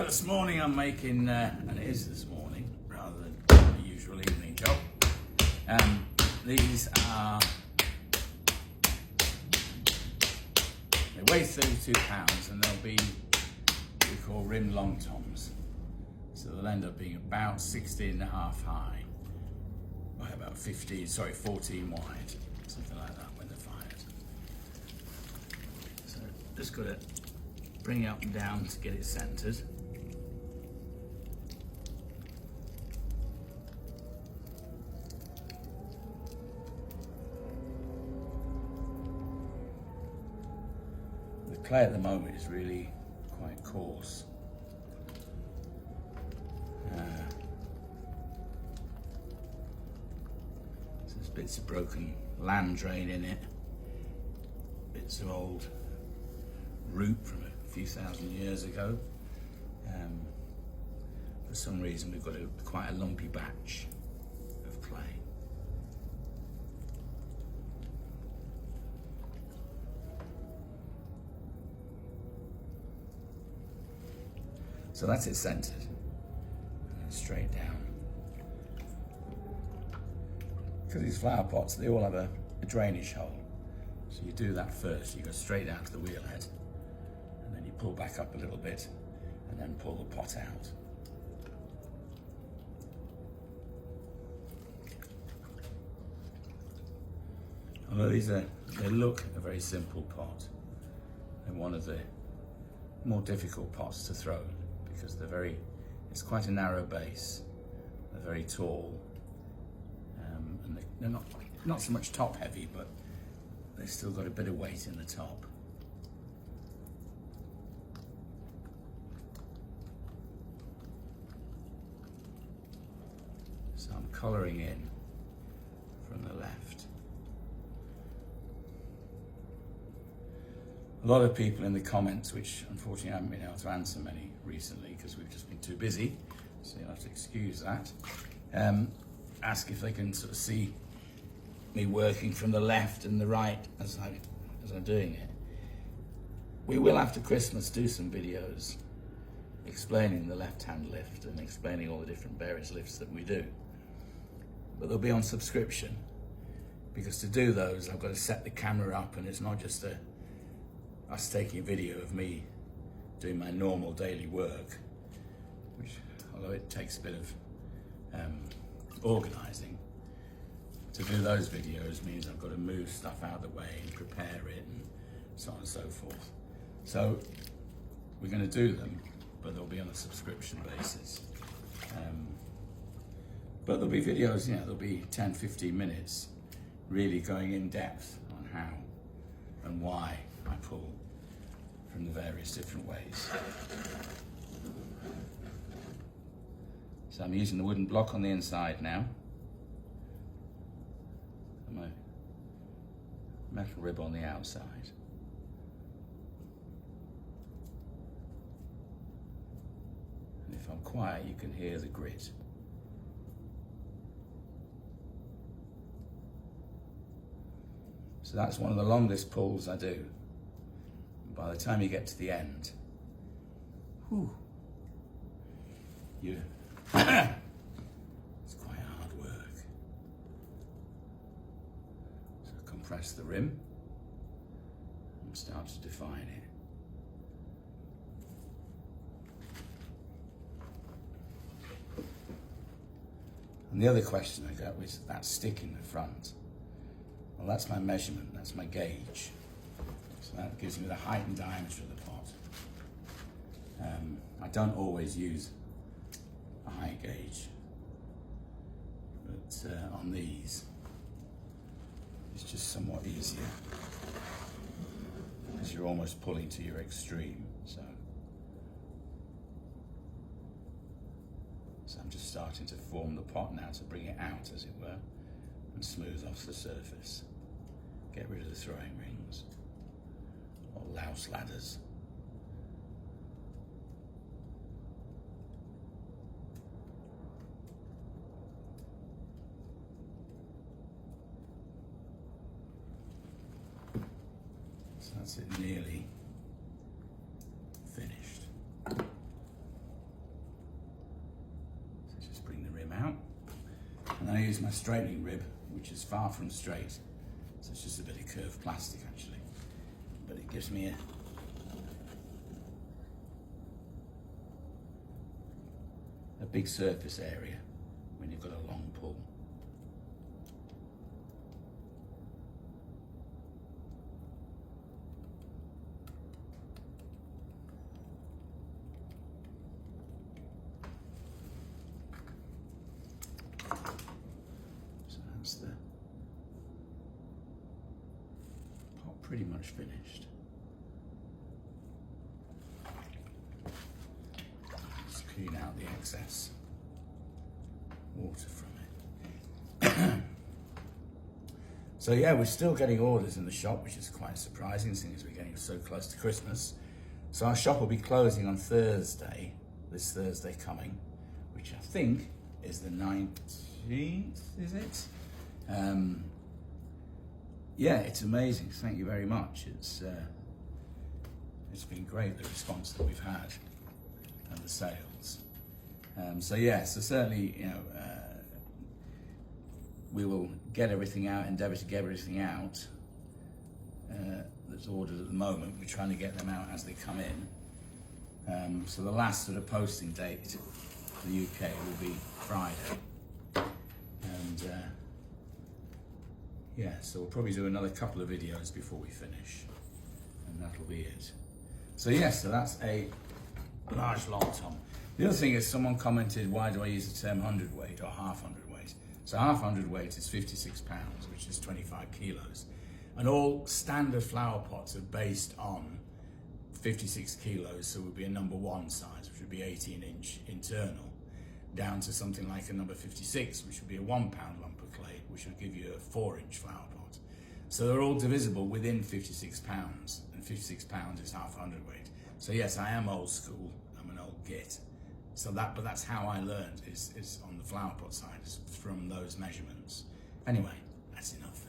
This morning I'm making, and it is this morning rather than the usual evening job. These are, they weigh 32 pounds and they'll be what we call rim longtoms. So they'll end up being about 16.5 high, by about 14 wide, something like that when they're fired. So just got to bring it up and down to get it centered. The clay at the moment is really quite coarse. So there's bits of broken land drain in it, bits of old root from a few thousand years ago. For some reason we've got quite a lumpy batch of clay. So that's it centered, and then straight down. Because these flower pots, they all have a drainage hole. So you do that first, you go straight down to the wheel head, and then you pull back up a little bit, and then pull the pot out. Although they look a very simple pot, they're one of the more difficult pots to throw, because it's quite a narrow base, they're very tall, and they're not so much top heavy, but they've still got a bit of weight in the top. So I'm colouring in from the left. A lot of people in the comments, which unfortunately I haven't been able to answer many recently because we've just been too busy, so you'll have to excuse that, ask if they can sort of see me working from the left and the right as I'm doing it. We will, after Christmas, do some videos explaining the left-hand lift and explaining all the different various lifts that we do. But they'll be on subscription, because to do those I've got to set the camera up, and it's not just us taking a video of me doing my normal daily work, which, although it takes a bit of organising, to do those videos means I've got to move stuff out of the way and prepare it and so on and so forth. So we're going to do them, but they'll be on a subscription basis. But there'll be videos, there'll be 10-15 minutes really going in depth on how and why I pull from the various different ways. So I'm using the wooden block on the inside now, and my metal rib on the outside. And if I'm quiet, you can hear the grit. So that's one of the longest pulls I do. By the time you get to the end, it's quite hard work. So compress the rim and start to define it. And the other question I got was that stick in the front. Well, that's my measurement, that's my gauge. So that gives me the height and diameter of the pot. I don't always use a height gauge, but on these, it's just somewhat easier, because you're almost pulling to your extreme. So I'm just starting to form the pot now to bring it out, as it were, and smooth off the surface. Get rid of the throwing rings or louse ladders. So that's it, nearly finished. use my straightening rib, which is far from straight. So it's just a bit of curved plastic actually. But it gives me a big surface area when you've got a long pull. So that's the pot pretty much finished. Just clean out the excess water from it. So yeah, we're still getting orders in the shop, which is quite surprising, seeing as we're getting so close to Christmas. So our shop will be closing on Thursday, this Thursday coming, which I think is the 19th, is it? Yeah, it's amazing. Thank you very much. It's been great, the response that we've had and the sales. So yeah, so certainly, you know, we will get everything out, endeavour to get everything out that's ordered at the moment. We're trying to get them out as they come in. So the last sort of posting date for the UK will be Friday. And yeah, so we'll probably do another couple of videos before we finish, and that'll be it. So yes, so that's a large longtom. The other thing is, someone commented, why do I use the term hundredweight or half hundredweight? So half hundredweight is 56 pounds, which is 25 kilos. And all standard flower pots are based on 56 kilos, so it would be a number 1 size, which would be 18-inch internal, down to something like a number 56, which would be a 1 pound lump of clay, which would give you a 4-inch flower pot. So they're all divisible within 56 pounds, and 56 pounds is half hundredweight. So yes, I am old school, I'm an old git. So but that's how I learned, is on the flower pot side, is from those measurements. Anyway, that's enough.